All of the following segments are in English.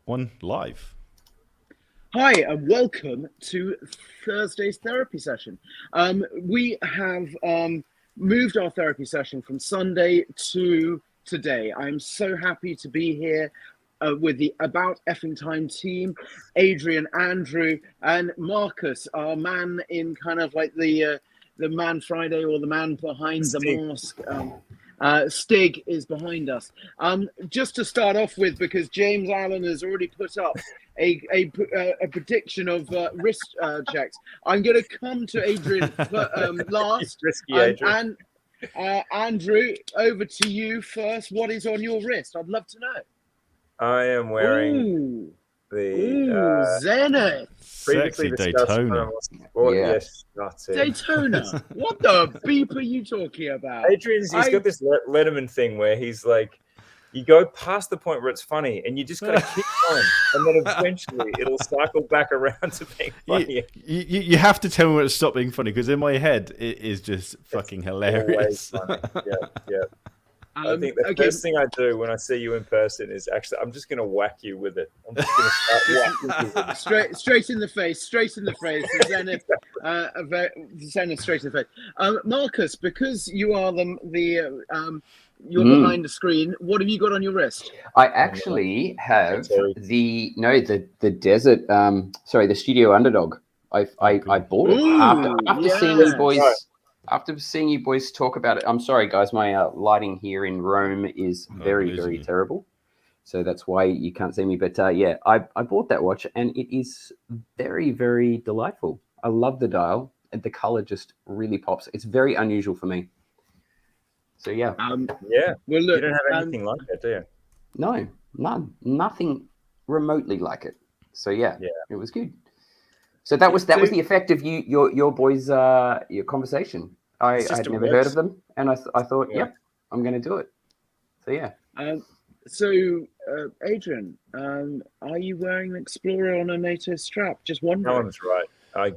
One live. Hi, and welcome to Thursday's therapy session. We have moved our therapy session from Sunday to today. I'm so happy to be here with the About Effing Time team, Adrian, Andrew, and Marcus, our man in kind of like the Man Friday or the man behind the mask. Stig is behind us. Just to start off with, because James Allen has already put up a prediction of wrist checks, I'm going to come to Adrian last. Risky, Adrian. And Andrew, over to you first. What is on your wrist? I'd love to know. I am wearing the Zenith. previously Sexy discussed Daytona. Yes, that's it. Daytona. What the beep are you talking about? Adrian's he's got this Letterman thing where he's like, you go past the point where it's funny, and you just got to keep going, and then eventually it'll cycle back around to being funny. You have to tell me when to stop being funny, because in my head it is just fucking hilarious. Yeah. I think the first thing I do when I see you in person is actually I'm just going to whack you with it. I'm just going to start whacking you with it. Straight in the face. Zenith, Zenith straight in the face. Marcus, because you are you're behind the screen. What have you got on your wrist? I actually have the desert. The Studio Underdog. I bought it after seeing you boys. Right. After seeing you boys talk about it, I'm sorry, guys. My lighting here in Rome is very terrible, so that's why you can't see me. But I bought that watch, and it is very delightful. I love the dial, and the color just really pops. It's very unusual for me. So yeah. Well, look, you don't have anything like that, do you? No, nothing remotely like it. So yeah, it was good. So that was the effect of your boys' your conversation. I had never heard of them, and I thought, yep, I'm going to do it. So yeah. Adrian, are you wearing an Explorer on a NATO strap? Just wondering. That one's right.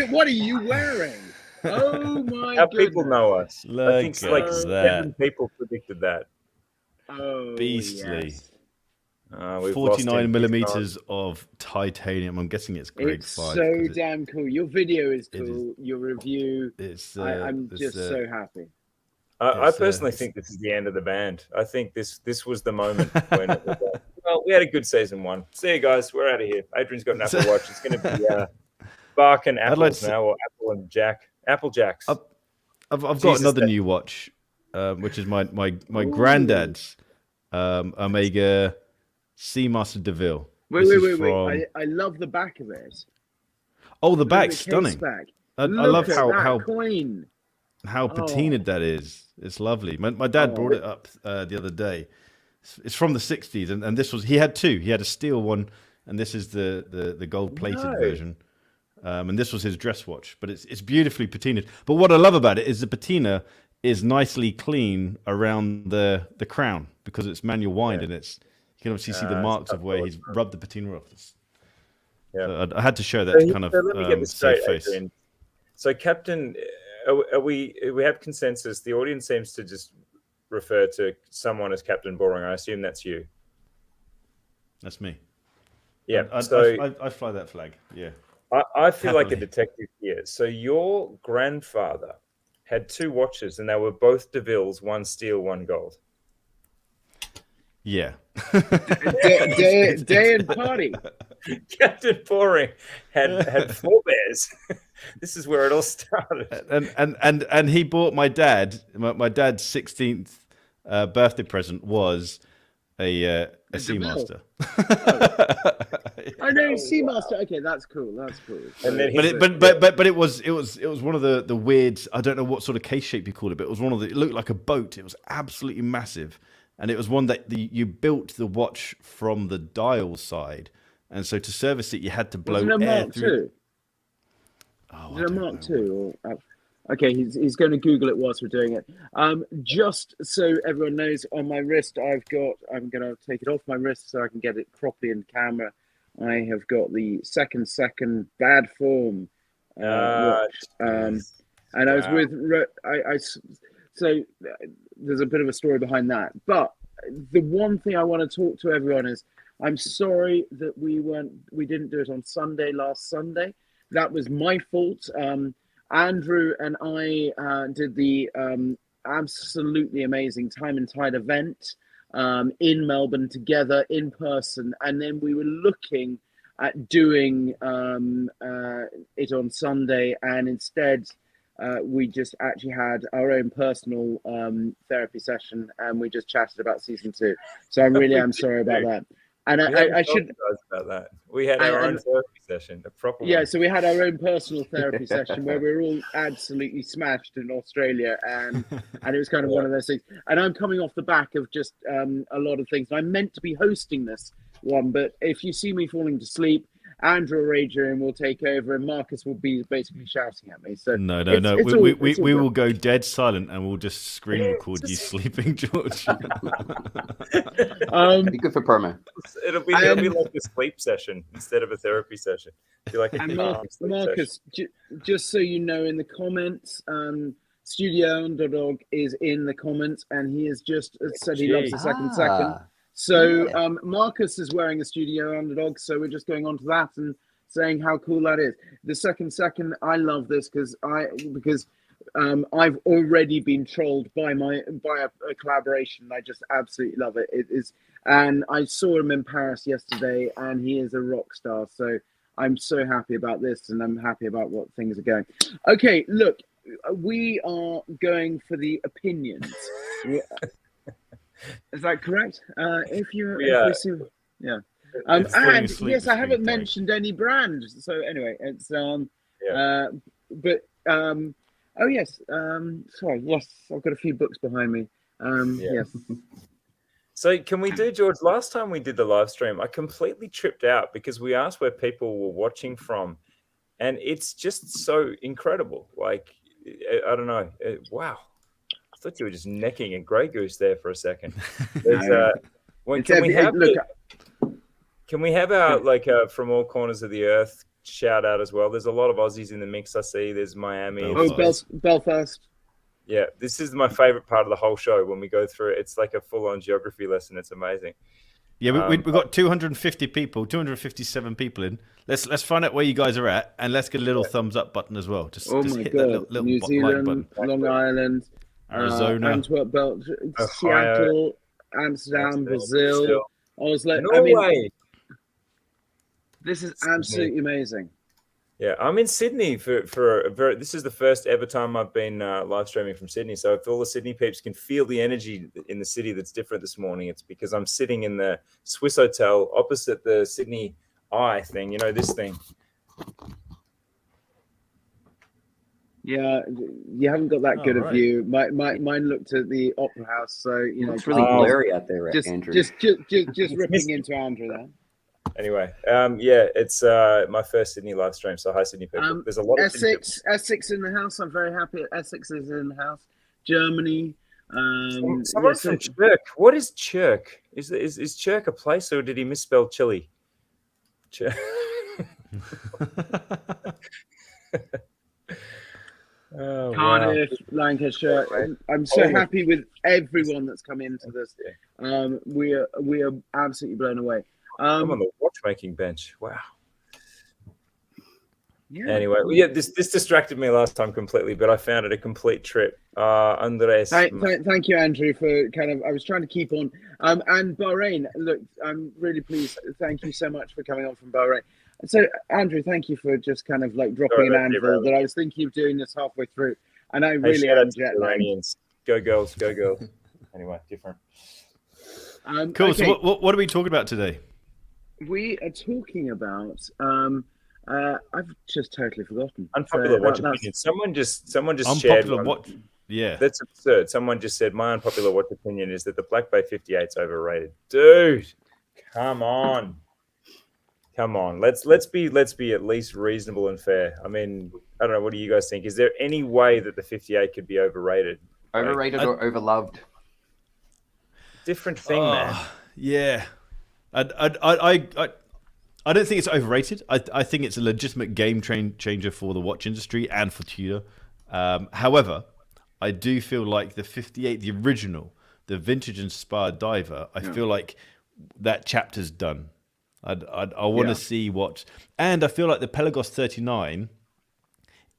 What are you wearing? Oh my! How people know us. I think like 7 that. people predicted that. Oh, Beastly. Yes. 49 millimeters of titanium. I'm guessing it's grade 5. So damn cool. Your video is cool. Your review. I'm just so happy. I personally think this is the end of the band. I think this was the moment when it was like, well, we had a good season 1. See you guys. We're out of here. Adrian's got an Apple Watch. It's going to be Bark and Apples now, or Apple and Apple Jacks. I've got another new watch, which is my granddad's Omega Seamaster DeVille. Wait. I love the back of it. Oh, the back's stunning. I love how coin. How patinaed that is. It's lovely. My dad brought it up the other day. It's from the 60s, and this was, he had 2. He had a steel one, and this is the gold-plated version. And this was his dress watch, but it's beautifully patinaed. But what I love about it is the patina is nicely clean around the crown, because it's manual wind, and you can obviously see the marks of where he's rubbed the patina off. So I had to show that kind of let me get this straight, face. Adrian. So, Captain, we have consensus. The audience seems to just refer to someone as Captain Boring. I assume that's you. That's me. Yeah. I fly that flag. Yeah. I feel like a detective here. So your grandfather had 2 watches, and they were both DeVille's, one steel, one gold. Yeah. Day and party. Captain Boring had 4 bears. This is where it all started. And he bought my dad's 16th birthday present was a Seamaster. I know Seamaster. Okay, that's cool. And then but it was one of the weird. I don't know what sort of case shape you called it, but it was one of the. It looked like a boat. It was absolutely massive, and it was one that you built the watch from the dial side, and so to service it, you had to blow air through. Is it a Mark II? Okay, he's going to Google it whilst we're doing it. Just so everyone knows, on my wrist, I'm going to take it off my wrist so I can get it properly in camera. I have got the second bad form watch. And I was with, so there's a bit of a story behind that. But the one thing I want to talk to everyone is, I'm sorry that we didn't do it on Sunday last Sunday. That was my fault. Andrew and I did the absolutely amazing Time and Tide event in Melbourne together in person, and then we were looking at doing it on Sunday, and instead we just actually had our own personal therapy session, and we just chatted about season 2. So I really am sorry about that. And I should about that. We had our own therapy session, a proper one. Yeah, so we had our own personal therapy session where we were all absolutely smashed in Australia, and it was kind of one of those things. And I'm coming off the back of just a lot of things. I meant to be hosting this one, but if you see me falling to sleep, Andrew or Adrian will take over, and Marcus will be basically shouting at me. So no. We will go dead silent, and we'll just screen record you sleeping, George. Be good for promo. It'll be like a sleep session instead of a therapy session. Be like Marcus, just so you know, in the comments, Studio Underdog is in the comments, and he has just said he loves the second. So Marcus is wearing a Studio Underdog, so we're just going on to that and saying how cool that is. The second, I love this because I've already been trolled by a collaboration. I just absolutely love it. It is, and I saw him in Paris yesterday, and he is a rock star. So I'm so happy about this, and I'm happy about what things are going. Okay, look, we are going for the opinions. Is that correct? And yes, I haven't mentioned any brand. So anyway, it's oh yes, sorry, yes, I've got a few books behind me. Yes. So can we do, George? Last time we did the live stream, I completely tripped out because we asked where people were watching from, and it's just so incredible. Like, I don't know. Wow. I thought you were just necking a Grey Goose there for a second. Can we have our from all corners of the earth shout out as well? There's a lot of Aussies in the mix. I see. There's Miami. Belfast. Yeah, this is my favorite part of the whole show when we go through it. It's like a full-on geography lesson. It's amazing. Yeah, we've got 250 people, 257 people in. Let's find out where you guys are at, and let's get a little thumbs up button as well. Just hit that little New Zealand, like button. Long Island, Arizona, Antwerp, Ohio, Seattle, Amsterdam, Brazil, Oslo. Norway. This is absolutely amazing. Yeah, I'm in Sydney for this is the first ever time I've been live streaming from Sydney. So if all the Sydney peeps can feel the energy in the city that's different this morning, it's because I'm sitting in the Swiss Hotel opposite the Sydney Eye thing. You know, this thing. Yeah, you haven't got that good a view. Mine looked at the Opera House, so you know it's really blurry out there, Andrew. Just ripping into Andrew there. Anyway, it's my first Sydney live stream. So hi, Sydney people. There's a lot of Essex in the house. I'm very happy. Essex is in the house. Germany. Someone from Chirk. What is Chirk? Is Chirk a place, or did he misspell chili? Cardiff, Lancashire. I'm so happy with everyone that's come into this. We are absolutely blown away. I'm on the watchmaking bench. Wow. Yeah. Anyway, this distracted me last time completely, but I found it a complete trip. Andres. Thank you, Andrew, for I was trying to keep on. And Bahrain, look, I'm really pleased. Thank you so much for coming on from Bahrain. So, Andrew, thank you for just dropping an anvil that I was thinking of doing this halfway through. And I really am jet lagged. Go girls, go girls. Anyway, different. Cool. Okay. So what are we talking about today? We are talking about I've just totally forgotten. Unpopular watch opinion. Someone just shared one. Yeah, that's absurd. Someone just said my unpopular watch opinion is that the Black Bay 58's overrated. Dude, come on. Let's be at least reasonable and fair. I mean, I don't know. What do you guys think? Is there any way that the 58 could be overrated? Overrated or overloved? Different thing, man. Yeah. I don't think it's overrated. I think it's a legitimate game changer for the watch industry and for Tudor. However, I do feel like the 58, the original, the vintage inspired diver, I feel like that chapter's done. I want to see what, and I feel like the Pelagos 39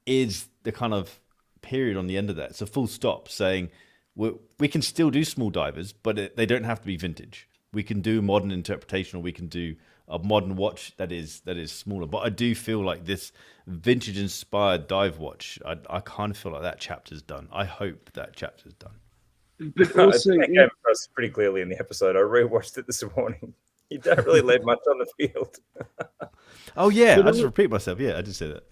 is the kind of period on the end of that. It's a full stop saying we can still do small divers, but they don't have to be vintage. We can do modern interpretation, or we can do a modern watch that is smaller. But I do feel like this vintage inspired dive watch, I kind of feel like that chapter's done. I hope that chapter's done. But also, I came across pretty clearly in the episode. I rewatched it this morning. You don't really leave much on the field. Oh yeah, I just repeat myself. Yeah, I did say that.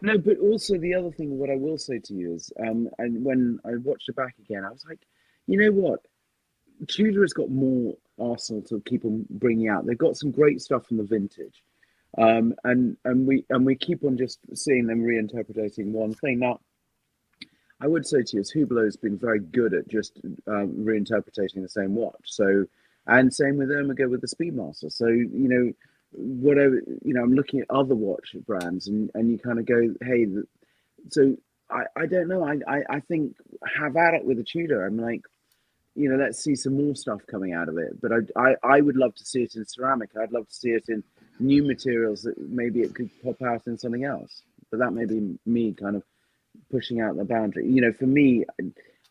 No, but also the other thing, what I will say to you is, and when I watched it back again, I was like, you know what? Tudor has got more arsenal to keep on bringing out. They've got some great stuff from the vintage, and we keep on just seeing them reinterpreting one thing. Now, I would say to you, Hublot has been very good at just reinterpreting the same watch. So, and same with Omega with the Speedmaster. So, whatever, I'm looking at other watch brands, and you kind of go, hey, so I don't know. I think have at it with the Tudor. I'm like, let's see some more stuff coming out of it. But I would love to see it in ceramic. I'd love to see it in new materials that maybe it could pop out in something else. But that may be me kind of pushing out the boundary. For me,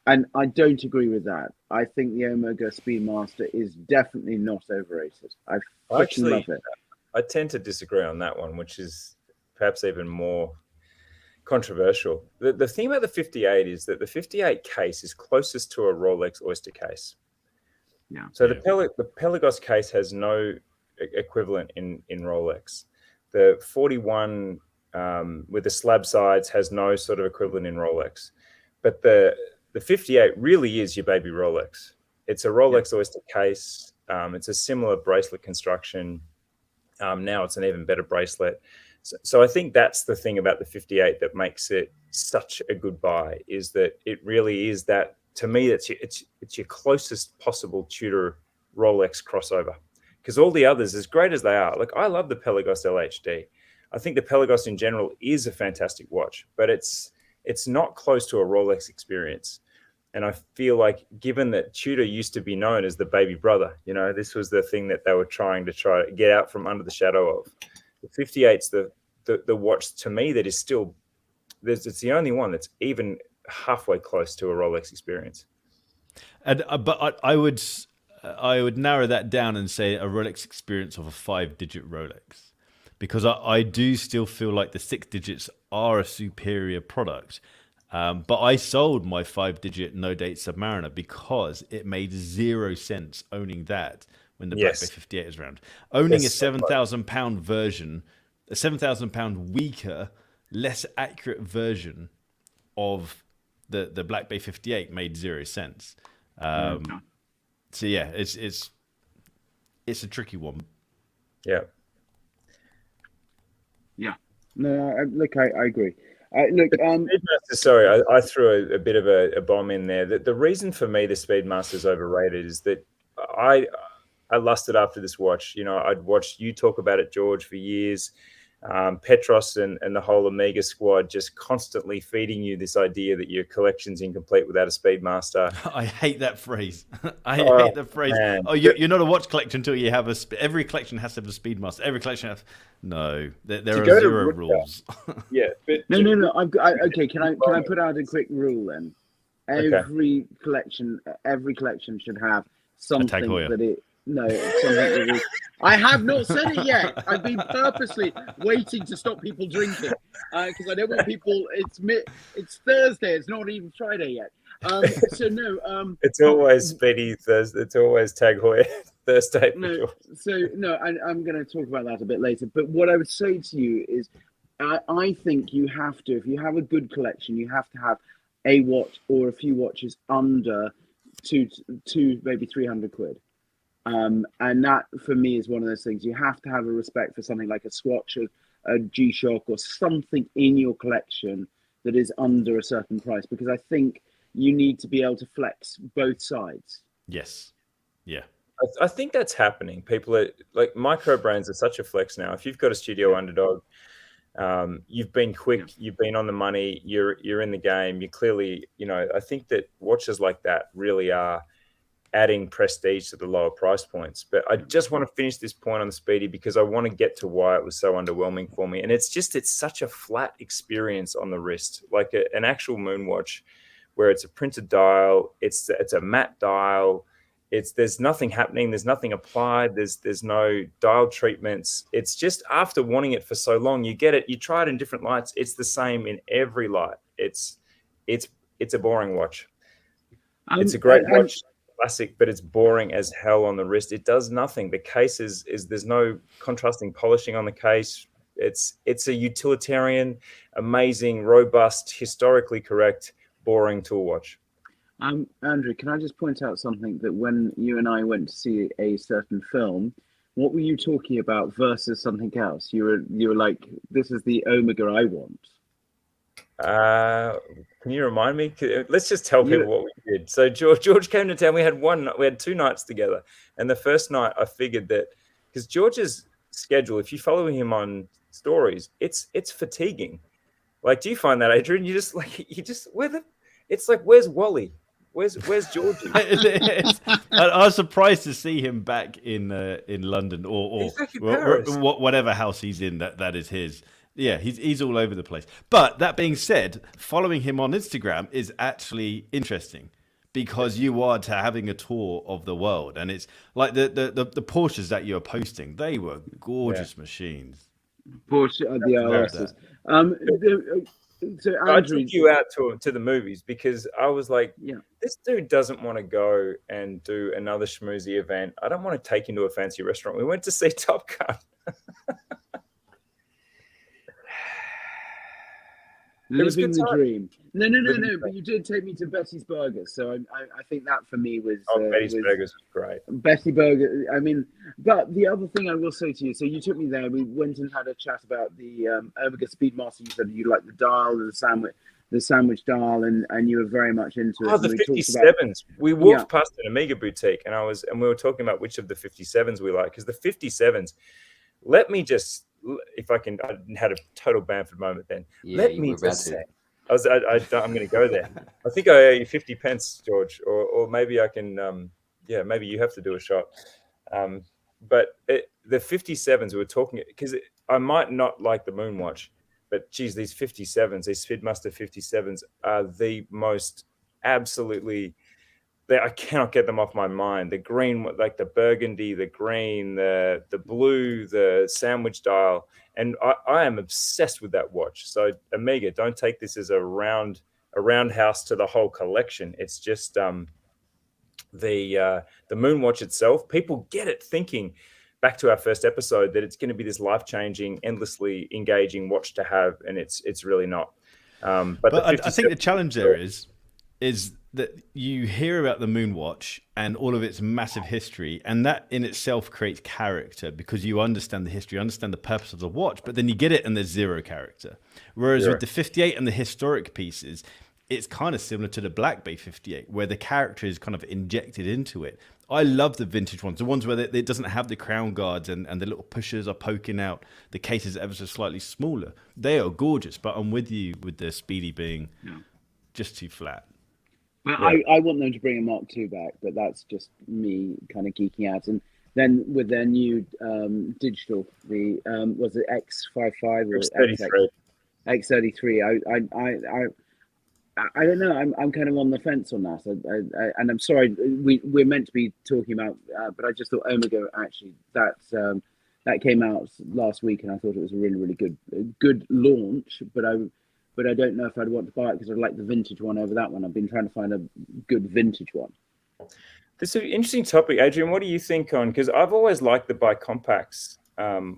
and I don't agree with that. I think the Omega Speedmaster is definitely not overrated. I actually love it. I tend to disagree on that one, which is perhaps even more controversial. The thing about the 58 is that the 58 case is closest to a Rolex Oyster case. Yeah. So the Pelagos case has no equivalent in Rolex. The 41 with the slab sides has no sort of equivalent in Rolex. But the 58 really is your baby Rolex. It's a Rolex Oyster case. It's a similar bracelet construction. Now it's an even better bracelet. So I think that's the thing about the 58 that makes it such a good buy, is that it really is that, to me, it's your closest possible Tudor Rolex crossover. Because all the others, as great as they are, like I love the Pelagos LHD. I think the Pelagos in general is a fantastic watch, but it's not close to a Rolex experience. And I feel like, given that Tudor used to be known as the baby brother, this was the thing that they were trying to get out from under the shadow of. The 58's the watch, to me, that is still, it's the only one that's even halfway close to a Rolex experience. And but I would narrow that down and say a Rolex experience of a 5-digit Rolex, because I do still feel like the 6 digits are a superior product. But I sold my 5-digit no-date Submariner because it made 0 sense owning that when the Black Bay 58 is around. Owning a £7,000 version, a £7,000 weaker, less accurate version of the Black Bay 58 made 0 sense. So yeah, it's a tricky one. Yeah. Yeah. No, I agree. Sorry, I threw a bit of a bomb in there. The reason for me the Speedmaster is overrated is that I lusted after this watch. I'd watched you talk about it, George, for years. Petros and the whole Omega squad just constantly feeding you this idea that your collection's incomplete without a Speedmaster. I hate that phrase. I hate the phrase. Man. Oh, you're not a watch collector until you have every collection has to have a Speedmaster. Every collection has. No, there are 0 rules. Yeah. But no. Okay, can I put out a quick rule then? Every collection should have something that it. No, it's something that is. I have not said it yet. I've been purposely waiting to stop people drinking because I don't want people. It's Thursday. It's not even Friday yet. So no. It's always Speedy Thursday. It's always Tag Heuer Thursday. No. So no, I'm going to talk about that a bit later. But what I would say to you is, I think you have to, if you have a good collection, you have to have a watch or a few watches under two maybe 300 quid. And that, for me, is one of those things. You have to have a respect for something like a Swatch, a G-Shock, or something in your collection that is under a certain price, because I think you need to be able to flex both sides. Yes. Yeah. I think that's happening. People are like, micro brands are such a flex now. If you've got a Studio Underdog, you've been quick, you've been on the money, you're in the game. You clearly, I think that watches like that really are adding prestige to the lower price points. But I just want to finish this point on the Speedy because I want to get to why it was so underwhelming for me. And it's such a flat experience on the wrist, like an actual moonwatch where it's a printed dial, it's a matte dial. There's nothing happening, there's nothing applied, there's no dial treatments. It's just, after wanting it for so long, you get it, you try it in different lights, it's the same in every light. It's a boring watch. It's a great watch, classic, but it's boring as hell on the wrist. It does nothing. The case is there's no contrasting polishing on the case. It's a utilitarian, amazing, robust, historically correct, boring tool watch. Andrew, can I just point out something, that when you and I went to see a certain film, what were you talking about versus something else? You were like, this is the Omega I want. Can you remind me? Let's just tell people what we did. So George came to town. We had 2 nights together, and the first night I figured that, because George's schedule, if you follow him on stories, it's fatiguing. Like, do you find that, Adrian? It's like, where's Wally? Where's Georgie? I was surprised to see him back in London or whatever house he's in. That is his. Yeah, he's all over the place. But that being said, following him on Instagram is actually interesting, because you are having a tour of the world, and it's like the Porsches that you're posting. They were gorgeous machines. Porsche, the RSs. So Andrew, I took you out to the movies because I was like, this dude doesn't want to go and do another schmoozy event. I don't want to take him to a fancy restaurant. We went to see Top Gun. Living the dream. No. But you did take me to Betty's Burgers, so I think that for me was. Betty's Burgers was great. Betty Burger. I mean, but the other thing I will say to you, so you took me there. We went and had a chat about the Omega Speedmaster. You said you liked the dial, the sandwich dial, and you were very much into it. Oh, the 57s. We walked past an Omega boutique, and we were talking about which of the 57s we like, because the 57s. Let me just. If I had a total Bamford moment then. Let me just say, I'm going to go there. I think I owe you 50 pence, George, or maybe I can, maybe you have to do a shot. But the 57s, we were talking, because I might not like the Moonwatch, but geez, these 57s, these Speedmaster 57s are the most absolutely, I cannot get them off my mind. The green, like the burgundy, the green, the blue, the sandwich dial. And I am obsessed with that watch. So Omega, don't take this as a roundhouse to the whole collection. It's just the Moonwatch itself. People get it thinking, back to our first episode, that it's going to be this life-changing, endlessly engaging watch to have, and it's really not. But I think the challenge there is that you hear about the Moonwatch and all of its massive history, and that in itself creates character, because you understand the history, understand the purpose of the watch, but then you get it and there's zero character. Whereas with the 58 and the historic pieces, it's kind of similar to the Black Bay 58, where the character is kind of injected into it. I love the vintage ones, the ones where it doesn't have the crown guards and the little pushers are poking out, the case is ever so slightly smaller. They are gorgeous, but I'm with you with the Speedy being just too flat. I want them to bring a Mark II back, but that's just me kind of geeking out. And then with their new digital, the was it X55 or X33? I don't know. I'm kind of on the fence on that. And I'm sorry, we're meant to be talking about, but I just thought Omega actually that came out last week, and I thought it was a really, really good launch. But I don't know if I'd want to buy it, because I'd like the vintage one over that one. I've been trying to find a good vintage one. This is an interesting topic, Adrian. What do you think on? Because I've always liked the bicompacts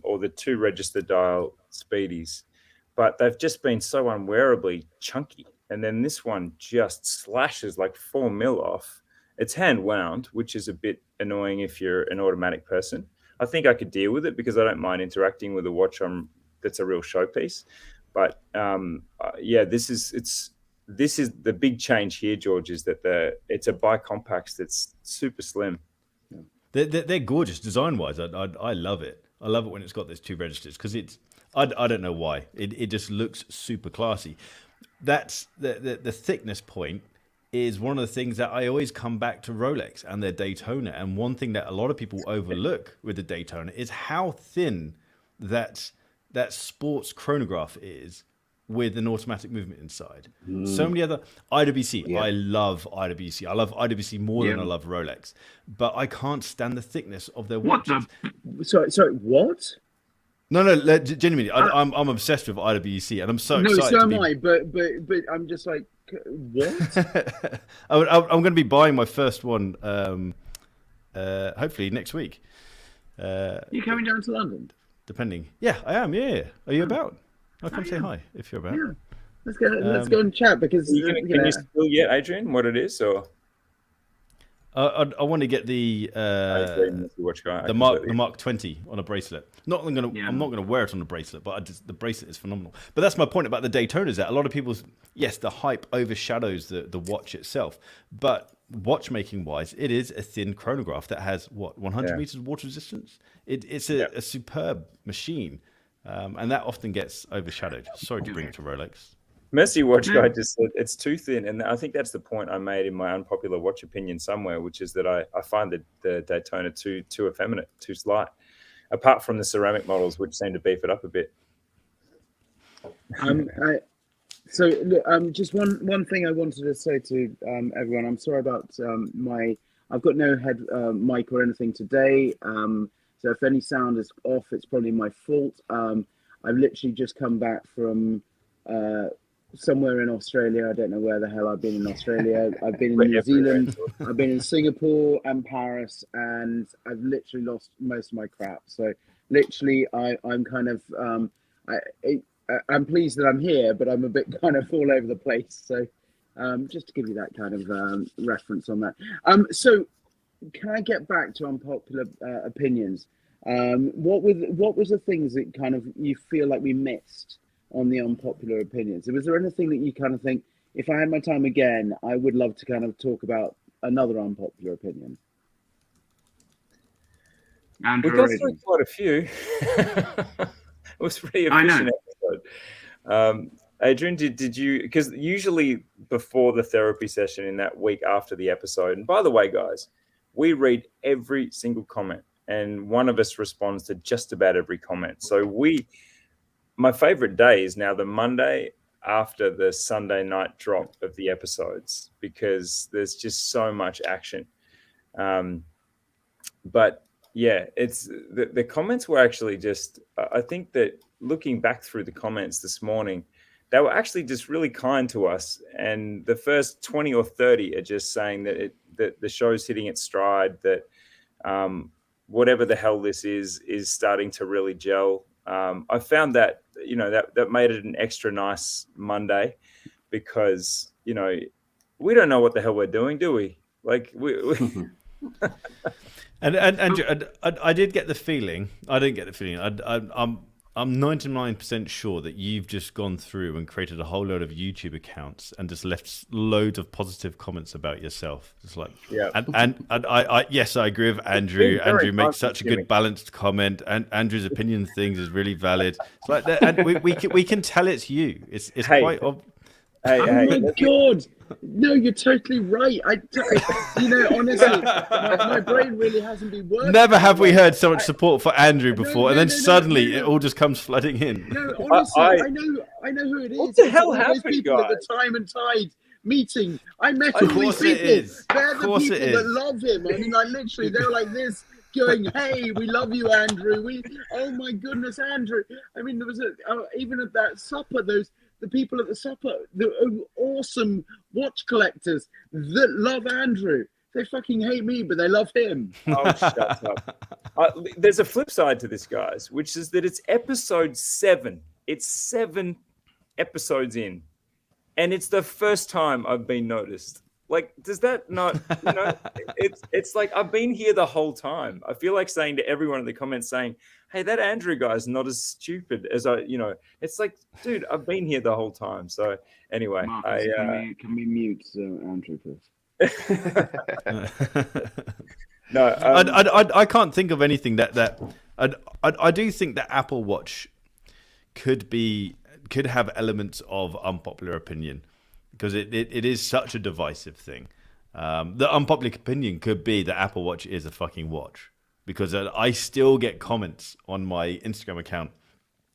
or the 2 register dial Speedies, but they've just been so unwearably chunky. And then this one just slashes like 4 mil off. It's hand wound, which is a bit annoying if you're an automatic person. I think I could deal with it because I don't mind interacting with a watch that's a real showpiece. But this is the big change here, George, is that it's a bicompact that's super slim. They're gorgeous design wise. I love it. I love it when it's got those 2 registers, because I don't know why it just looks super classy. That's the thickness point is one of the things that I always come back to Rolex and their Daytona. And one thing that a lot of people overlook with the Daytona is how thin that sports chronograph is with an automatic movement inside. So many other IWC. Yeah. I love IWC. I love IWC more than I love Rolex, but I can't stand the thickness of their watches. Sorry, what? No, genuinely, I'm obsessed with IWC, and I'm so excited. No, so am I. But I'm just like, what? I'm going to be buying my first one, hopefully next week. You coming down to London? Depending. Yeah, I am. Yeah. Are you about? I'll come say hi if you're about. Yeah. Let's go and chat because Can you spill yet, Adrian, what it is, or? I want to get the Mark 20 on a bracelet. I'm not going to wear it on a bracelet, but the bracelet is phenomenal. But that's my point about the Daytona, is that a lot of people's, yes, the hype overshadows the watch itself, but watchmaking wise, it is a thin chronograph that has 100 meters of water resistance. It's a superb machine, and that often gets overshadowed. Sorry to bring it to Rolex. Messi Watch Guy just said it's too thin, and I think that's the point I made in my unpopular watch opinion somewhere, which is that I find the Daytona too effeminate, too slight, apart from the ceramic models, which seem to beef it up a bit. Just one thing I wanted to say to everyone. I'm sorry about I've got no head mic or anything today, so if any sound is off, it's probably my fault. I've literally just come back from somewhere in Australia. I don't know where the hell I've been in Australia. I've been in New Zealand. I've been in Singapore and Paris, and I've literally lost most of my crap. So literally, I'm kind of I'm pleased that I'm here, but I'm a bit kind of all over the place. So just to give you that kind of reference on that. So can I get back to unpopular opinions? What was the things that kind of you feel like we missed on the unpopular opinions? Was there anything that you kind of think, if I had my time again, I would love to kind of talk about another unpopular opinion? We got through quite a few. It was pretty efficient episode. Adrian, did you, because usually before the therapy session in that week after the episode, and by the way, guys, we read every single comment, and one of us responds to just about every comment. So my favorite day is now the Monday after the Sunday night drop of the episodes, because there's just so much action. But yeah, it's the comments were actually just, I think that looking back through the comments this morning, they were actually just really kind to us. And the first 20 or 30 are just saying that that the show's hitting its stride, that whatever the hell this is starting to really gel. I found that, that made it an extra nice Monday, because, we don't know what the hell we're doing, do we? Like we And Andrew, I did get the feeling. I didn't get the feeling. I'm 99% sure that you've just gone through and created a whole load of YouTube accounts and just left loads of positive comments about yourself. It's like, yeah. And I yes, I agree with Andrew. Andrew makes such a good balanced comment, and Andrew's opinion things is really valid. It's like that, and we can tell it's you. It's quite obvious. Oh my God! No, you're totally right. Honestly, my brain really hasn't been working. Never have we heard so much support for Andrew before, and then suddenly it all just comes flooding in. No, honestly, I know who it is. What the hell happened, people guys? At the Time and Tide meeting, I met all these people. They're the people that love him. I mean, literally, they were like this, going, "Hey, we love you, Andrew. Oh my goodness, Andrew." I mean, there was even at that supper, the people at the supper, the awesome watch collectors that love Andrew. They fucking hate me, but they love him. Oh, shut up. There's a flip side to this, guys, which is that it's episode 7. It's 7 episodes in, and it's the first time I've been noticed. Like, does that not, it's like I've been here the whole time. I feel like saying to everyone in the comments saying, hey, that Andrew guy's not as stupid as it's like, dude, I've been here the whole time. So anyway, Marcus, can we mute Andrew, please? No, I can't think of anything that I do think that Apple Watch could have elements of unpopular opinion, because it is such a divisive thing. The unpopular opinion could be that Apple Watch is a fucking watch, because I still get comments on my Instagram account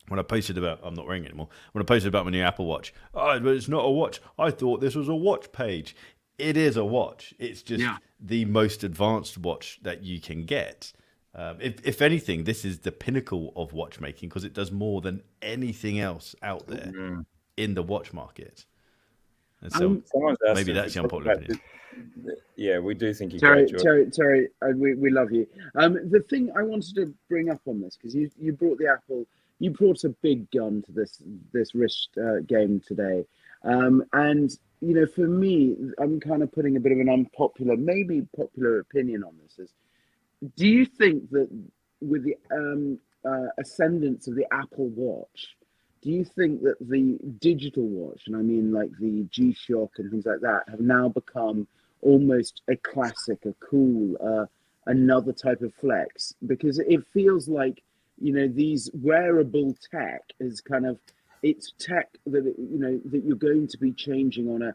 when I posted about, I'm not wearing it anymore, when I posted about my new Apple Watch. Oh, but it's not a watch. I thought this was a watch page. It is a watch. It's just the most advanced watch that you can get. If anything, this is the pinnacle of watchmaking, because it does more than anything else out there in the watch market. And so maybe that's the unpopular opinion. Yeah, we do think you're great, George. Terry, we love you. The thing I wanted to bring up on this, because you brought the Apple, you brought a big gun to this wrist game today, and for me, I'm kind of putting a bit of an unpopular, maybe popular opinion on this. Do you think that with the ascendance of the Apple Watch, do you think that the digital watch, and I mean like the G-Shock and things like that, have now become almost a classic, a cool, another type of flex? Because it feels like, these wearable tech is kind of, it's tech that, that you're going to be changing on a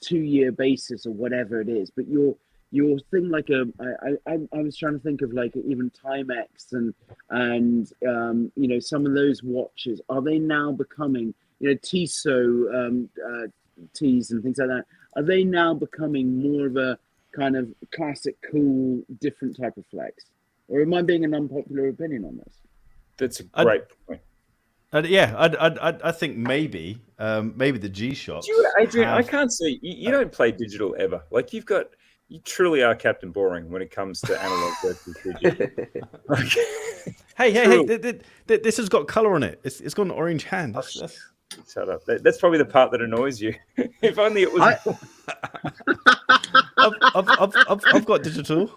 2-year basis or whatever it is. But your thing, like I was trying to think of like even Timex and some of those watches, are they now becoming, Tissot teas and things like that, are they now becoming more of a kind of classic, cool, different type of flex? Or am I being an unpopular opinion on this? That's a great point. I think maybe the G-Shock. Adrian, I can't see you don't play digital ever. Like you truly are Captain Boring when it comes to analog versus digital. Hey! This has got color on it. It's got an orange hand. Shut up. That's probably the part that annoys you. If only it was. I've got digital.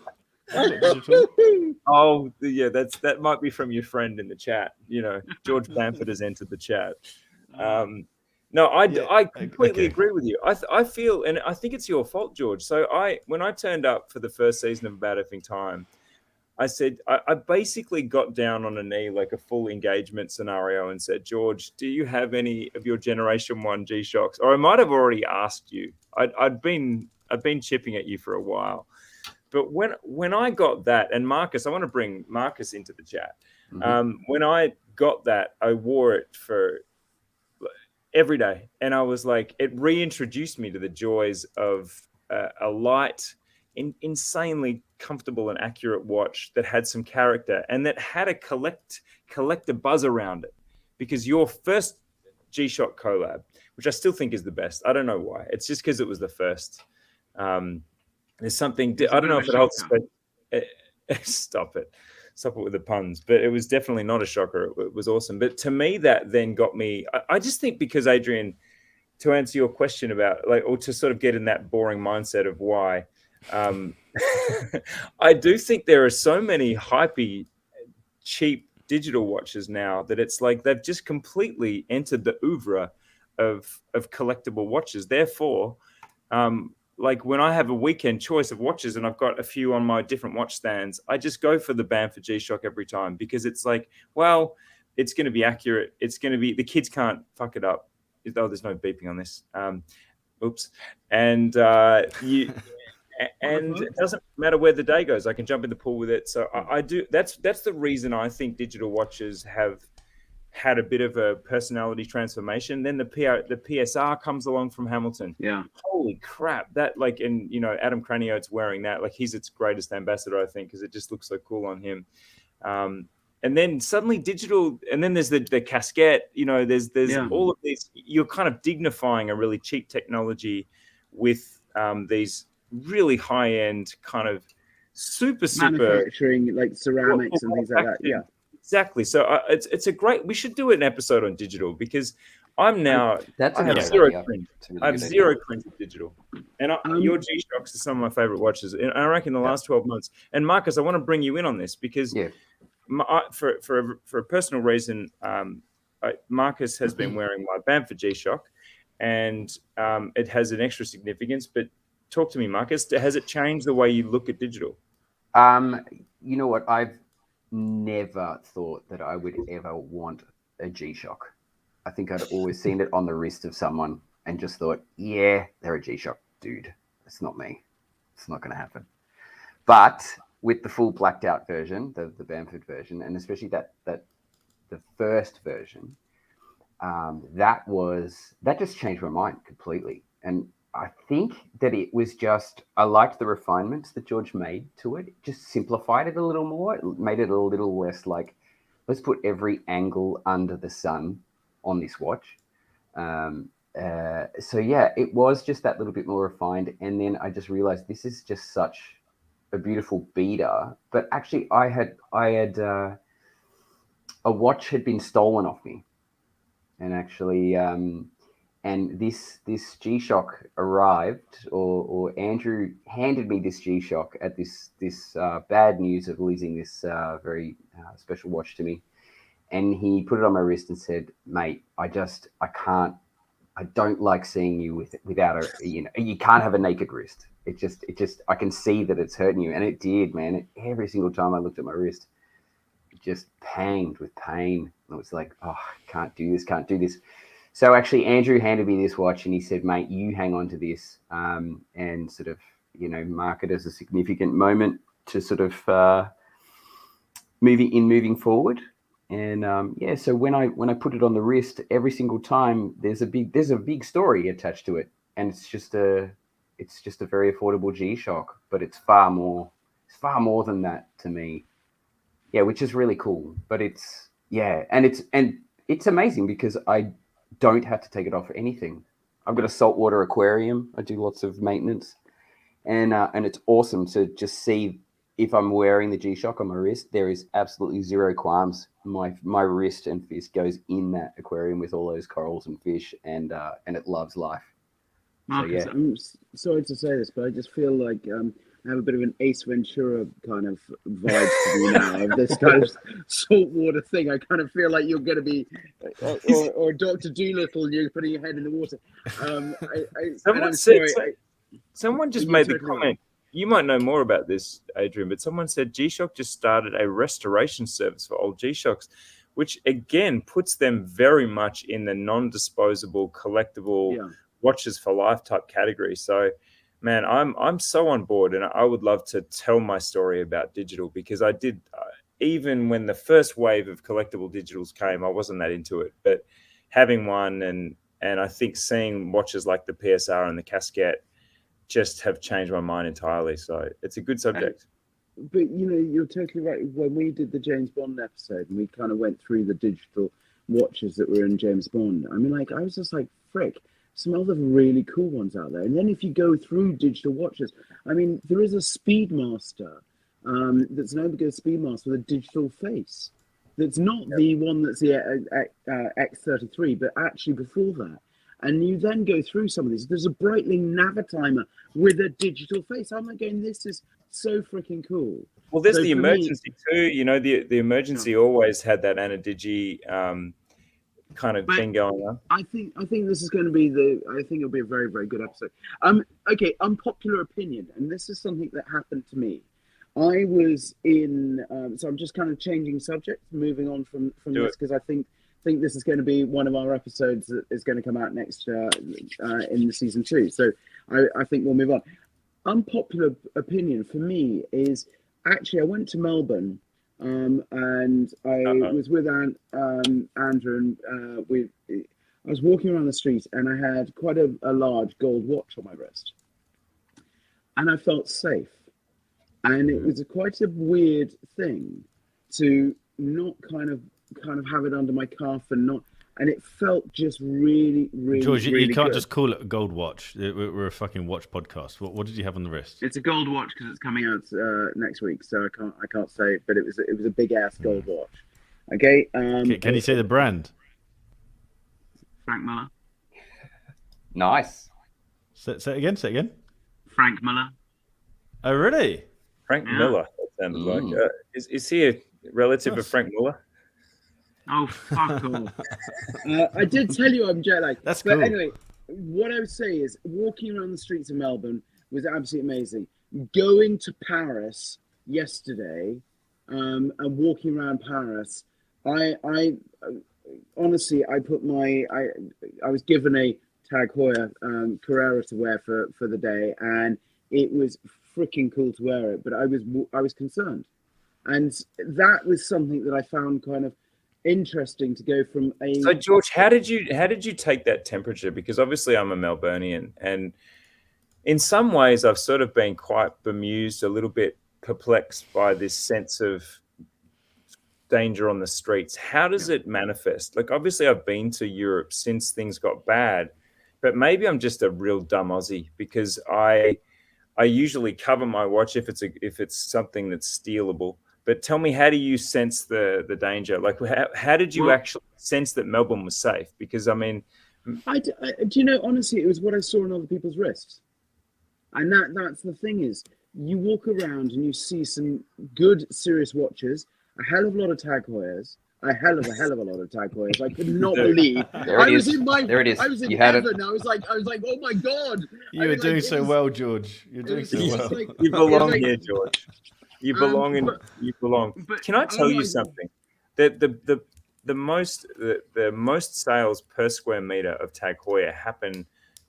Oh yeah, that might be from your friend in the chat. George Bamford has entered the chat. No, I completely agree with you. I feel, and I think it's your fault, George. So when I turned up for the first season of About Effing Time, I said, I basically got down on a knee like a full engagement scenario and said, George, do you have any of your Generation 1 G-Shocks? Or I might have already asked you. I'd been chipping at you for a while. But when I got that, and Marcus, I want to bring Marcus into the chat. Mm-hmm. When I got that, I wore it for every day. And I was like, it reintroduced me to the joys of a light, insanely comfortable and accurate watch that had some character and that had a collector buzz around it. Because your first G-Shock collab, which I still think is the best, I don't know why. It's just because it was the first. There's something, I don't know if it holds. Stop it with the puns. But it was definitely not a shocker. It was awesome. But to me, that then got me. I just think because, Adrian, to answer your question about or to sort of get in that boring mindset of why, I do think there are so many hypey, cheap digital watches now that it's like they've just completely entered the oeuvre of collectible watches. Therefore, like when I have a weekend choice of watches and I've got a few on my different watch stands, I just go for the Bamford G-Shock every time because it's like, well, it's going to be accurate. It's going to be, the kids can't fuck it up. Oh, there's no beeping on this. Oops. And and it doesn't matter where the day goes. I can jump in the pool with it. So I do. That's the reason I think digital watches have had a bit of a personality transformation. Then the PSR comes along from Hamilton. Yeah. Holy crap. That and Adam Craniote's wearing that. Like he's its greatest ambassador, I think, because it just looks so cool on him. And then suddenly digital, and then there's the casquette, there's all of these, you're kind of dignifying a really cheap technology with these really high-end kind of super manufacturing, like ceramics and things like that. Yeah. Exactly. So it's a great. We should do an episode on digital because I'm now. I have zero cringe. I have zero cringe of digital, and your G-Shocks are some of my favorite watches. And I reckon the last 12 months. And Marcus, I want to bring you in on this because, for a personal reason, Marcus has been wearing my Bamford G-Shock, and it has an extra significance. But talk to me, Marcus. Has it changed the way you look at digital? You know what? I've never thought that I would ever want a G-Shock. I think I'd always seen it on the wrist of someone and just thought, yeah, they're a G-Shock dude. It's not me. It's not going to happen. But with the full blacked out version, the Bamford version, and especially that the first version, that just changed my mind completely. And I think that it was just, I liked the refinements that George made to it. It just simplified it a little more. It made it a little less like, let's put every angle under the sun on this watch. So yeah, it was just that little bit more refined. And then I just realized this is just such a beautiful beater. But actually I had a watch had been stolen off me. And actually, and this G-Shock arrived, or Andrew handed me this G-Shock at this bad news of losing this very special watch to me, and he put it on my wrist and said, "Mate, I don't like seeing you without you can't have a naked wrist. It just I can see that it's hurting you," and it did, man. Every single time I looked at my wrist, it just panged with pain. And it was like, oh, can't do this. So actually, Andrew handed me this watch and he said, "Mate, you hang on to this and sort of, mark it as a significant moment to sort of moving forward." And so when I put it on the wrist, every single time there's a big story attached to it, and it's just a very affordable G-Shock, but it's far more than that to me. Yeah, which is really cool. But it's amazing because I don't have to take it off for anything. I've got a saltwater aquarium. I do lots of maintenance, and it's awesome to just see if I'm wearing the G-Shock on my wrist. There is absolutely zero qualms. My wrist and fist goes in that aquarium with all those corals and fish, and it loves life. Marcus, So, yeah. I'm sorry to say this, but I just feel like I have a bit of an Ace Ventura kind of vibe to me now of this kind of saltwater thing. I kind of feel like you're going to be, or Dr. Dolittle, and you're putting your head in the water. Someone just made the comment. You might know more about this, Adrian, but someone said G-Shock just started a restoration service for old G-Shocks, which again puts them very much in the non-disposable, collectible watches for life type category. So, man, I'm so on board, and I would love to tell my story about digital, because I did, even when the first wave of collectible digitals came, I wasn't that into it. But having one and I think seeing watches like the PSR and the Casquette just have changed my mind entirely. So it's a good subject. But you're totally right. When we did the James Bond episode and we kind of went through the digital watches that were in James Bond, I mean, like, I was just like, frick, some other really cool ones out there. And then if you go through digital watches, I mean, there is a Speedmaster that's an Omega Speedmaster with a digital face. That's not the one that's the X33, but actually before that. And you then go through some of these. There's a Breitling Navitimer with a digital face. I'm like going, this is so freaking cool. Well, there's the emergency too. The emergency always had that Anadigi kind of thing going on. I think this is going to be I think it'll be a very, very good episode. Okay, unpopular opinion, and this is something that happened to me. I was in, so I'm just kind of changing subjects, moving on from this, because I think this is going to be one of our episodes that is going to come out next in the season 2. So I think we'll move on. Unpopular opinion for me is, actually, I went to Melbourne and I was with Andrew, and I was walking around the street, and I had quite a large gold watch on my wrist, and I felt safe. And it was quite a weird thing to not kind of have it under my cuff and it felt just really, really, George, really you can't good. just call it a gold watch. We're a fucking watch podcast. What did you have on the wrist? It's a gold watch because it's coming out next week, so I can't say it, but it was a big ass gold watch. Okay. Can you say the brand? Frank Muller. Nice. Say it again. Frank Muller. Oh, really? Frank Miller. That sounded like. Is he a relative of Frank Muller? Oh, fuck off. I did tell you I'm jet lagged. That's cool. But anyway, what I would say is walking around the streets of Melbourne was absolutely amazing. Going to Paris yesterday and walking around Paris, I honestly, I was given a Tag Heuer Carrera to wear for the day, and it was freaking cool to wear it. But I was concerned, and that was something that I found kind of interesting to go from a. So George, how did you take that temperature? Because obviously I'm a Melburnian, and in some ways I've sort of been quite bemused, a little bit perplexed by this sense of danger on the streets. How does it manifest? Like, obviously I've been to Europe since things got bad, but maybe I'm just a real dumb Aussie, because I usually cover my watch if it's something that's stealable. But tell me, how do you sense the danger? Like, how did you actually sense that Melbourne was safe? Because I mean, do you know, honestly, it was what I saw on other people's wrists, and that's the thing is, you walk around and you see some good serious watches, a hell of a lot of Tag Heuers, a hell of a lot of Tag Heuers. I could not believe. There it is. There it is. I was in you had heaven. it. I was like, oh my god. You were doing so well, George. You're doing so well. Like, you belong here, George. You belong you belong. But can I tell you something? The most sales per square meter of Tag Heuer happen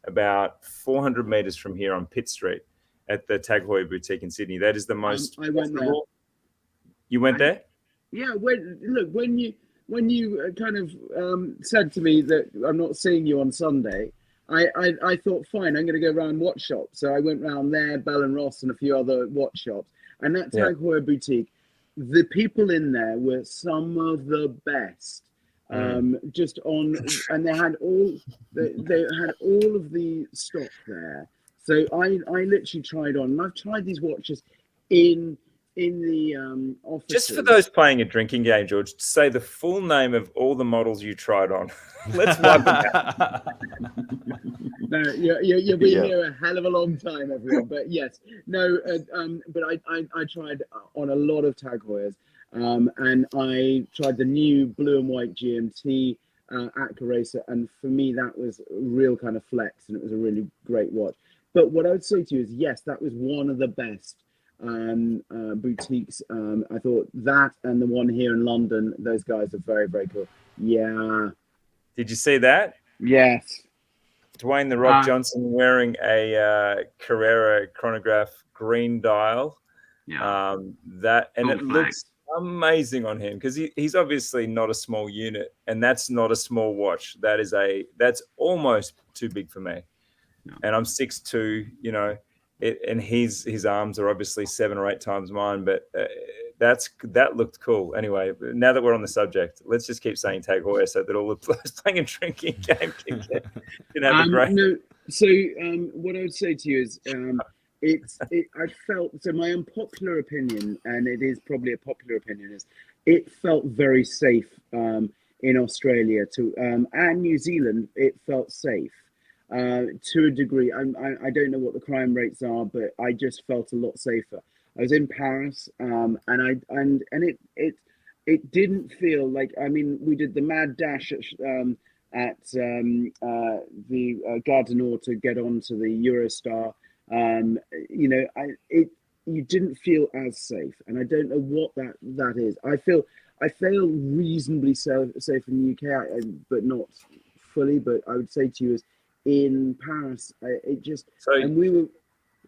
about 400 meters from here on Pitt Street at the Tag Heuer boutique in Sydney. That is the most. I went there. You went there? Yeah. When you kind of said to me that I'm not seeing you on Sunday, I thought, fine, I'm going to go around watch shops. So I went around there, Bell and Ross, and a few other watch shops. And that Tag Heuer boutique, the people in there were some of the best. Just on, and they had all of the stock there. So I literally tried on, and I've tried these watches in the office. Just for those playing a drinking game, George, say the full name of all the models you tried on. Let's wipe them out. No, you'll be here a hell of a long time, everyone. But yes, no, but I tried on a lot of Tag Heuers, and I tried the new blue and white GMT Atka Racer, and for me that was a real kind of flex, and it was a really great watch. But what I would say to you is, yes, that was one of the best boutiques. I thought that and the one here in London, those guys are very, very cool. Yeah. Did you see that? Yes. Dwayne The Rock Johnson wearing a Carrera chronograph green dial. Yeah. It looks amazing on him, because he's obviously not a small unit, and that's not a small watch. That's almost too big for me. No. And I'm 6'2", you know, and his arms are obviously 7 or 8 times mine, but that looked cool. Anyway, now that we're on the subject, let's just keep saying Tag Heuer so that all the players playing a drinking game can have a great. No, so what I would say to you is, I felt, so my unpopular opinion, and it is probably a popular opinion, is it felt very safe in Australia and New Zealand. It felt safe. To a degree. I don't know what the crime rates are, but I just felt a lot safer. I was in Paris, and it didn't feel like, I mean, we did the mad dash at the Gare du Nord to get onto the Eurostar. You know, you didn't feel as safe, and I don't know what that is. I feel reasonably safe in the UK, but not fully. But I would say to you is, in Paris,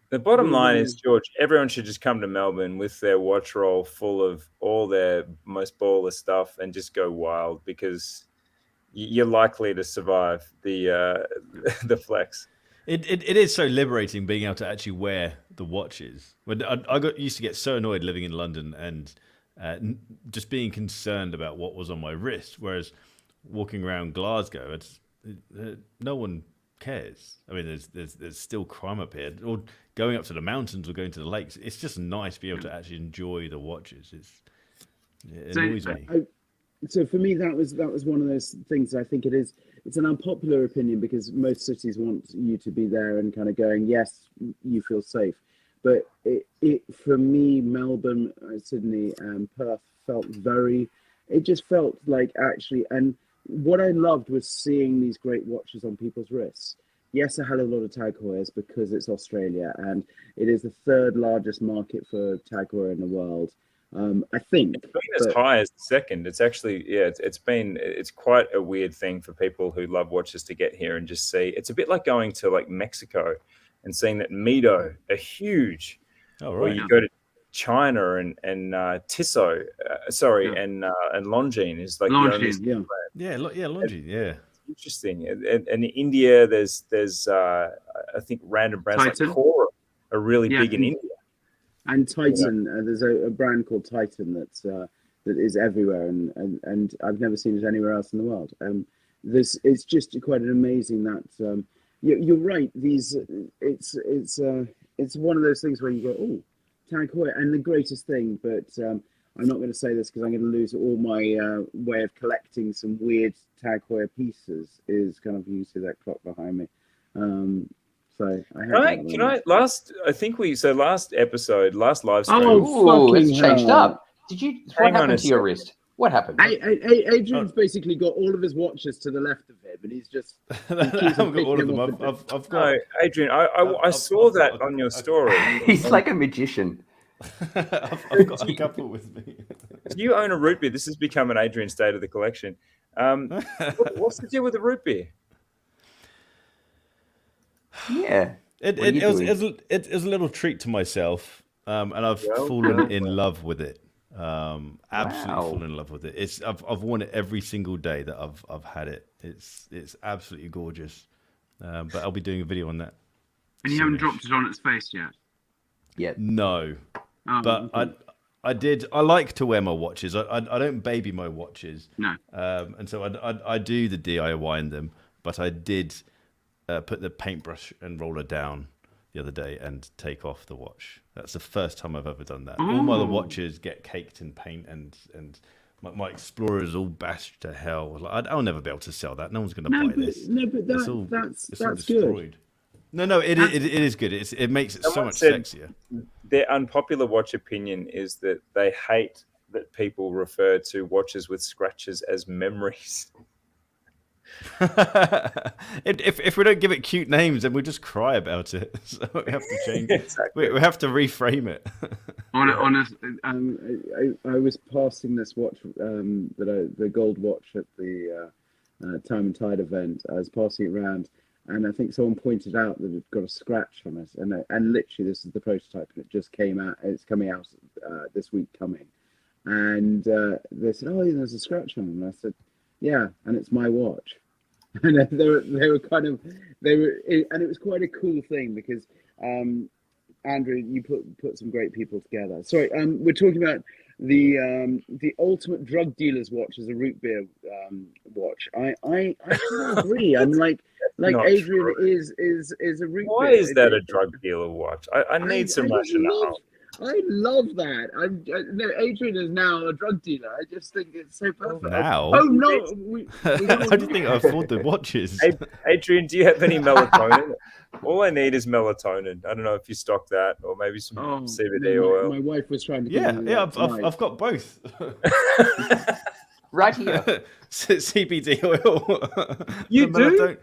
the bottom line is, George, everyone should just come to Melbourne with their watch roll full of all their most baller stuff and just go wild, because you're likely to survive the flex. It is so liberating being able to actually wear the watches. When I used to get so annoyed living in London and just being concerned about what was on my wrist, whereas walking around Glasgow, no one cares. I mean, there's still crime up here, or going up to the mountains or going to the lakes. It's just nice to be able to actually enjoy the watches. It annoys me. So for me, that was one of those things. I think it's an unpopular opinion, because most cities want you to be there and kind of going, yes, you feel safe. But it for me, Melbourne, Sydney, and Perth it just felt like actually, and what I loved was seeing these great watches on people's wrists. Yes, I had a lot of Tag Heuers because it's Australia, and it is the 3rd largest market for Tag Heuer in the world. I think. It's been as high as the second. It's actually, it's quite a weird thing for people who love watches to get here and just see. It's a bit like going to like Mexico and seeing that Mido are huge. Oh, or right. you go to China and Tissot, and Longines is like the only Longines, Longines, yeah. Interesting. And in India, there's I think random brands Titan. like Cora are really big in India. And Titan, there's a brand called Titan that is everywhere, and I've never seen it anywhere else in the world. It's just quite an amazing that you're right. It's one of those things where you go, oh, Tag Heuer, and the greatest thing, but I'm not going to say this because I'm going to lose all my way of collecting some weird Tag Heuer pieces. Is kind of, you see that clock behind me. So last episode, last live stream. Oh, it's changed up. What happened to your wrist? What happened? Adrian's basically got all of his watches to the left of him, and he's just. I've got all of them. I've got. No, Adrian, I saw that on your story. He's like a magician. I've got a couple with me. Do you own a root beer? This has become an Adrian state of the collection. What's the deal with the root beer? Yeah, it was a little treat to myself, and I've fallen in love with it. Absolutely fallen in love with it. I've worn it every single day that I've had it. It's absolutely gorgeous. But I'll be doing a video on that. And you haven't dropped it on its face yet? Yet. No. But I did. I like to wear my watches. I don't baby my watches. No. And so I do the DIY in them. But I did put the paintbrush and roller down the other day and take off the watch. That's the first time I've ever done that. All my other watches get caked in paint, and my Explorer's all bashed to hell. Like, I'll never be able to sell that. No one's going to buy this. No, but that's destroyed. Good. No, it is good. It makes it so much sexier. Their unpopular watch opinion is that they hate that people refer to watches with scratches as memories. if we don't give it cute names, then we'll just cry about it. So we have to change it. Exactly. We have to reframe it. I was passing this watch, the gold watch at the Time and Tide event. I was passing it around, and I think someone pointed out that it got a scratch on it, and literally this is the prototype, and it just came out. It's coming out this week coming, and they said, "Oh, there's a scratch on it," and I said, "Yeah, and it's my watch." And and it was quite a cool thing because Andrew, you put some great people together. Sorry, we're talking about the ultimate drug dealer's watch is a root beer watch. I agree. I'm like Adrian is a root beer. Why is that a drug dealer watch? I need some rationale. I love that. No, Adrian is now a drug dealer. I just think it's so perfect. Now? Oh no! How do you think I afford the watches? Adrian, do you have any melatonin? All I need is melatonin. I don't know if you stock that, or maybe some CBD oil. My wife was trying to. I've got both. Right here. CBD oil. You do?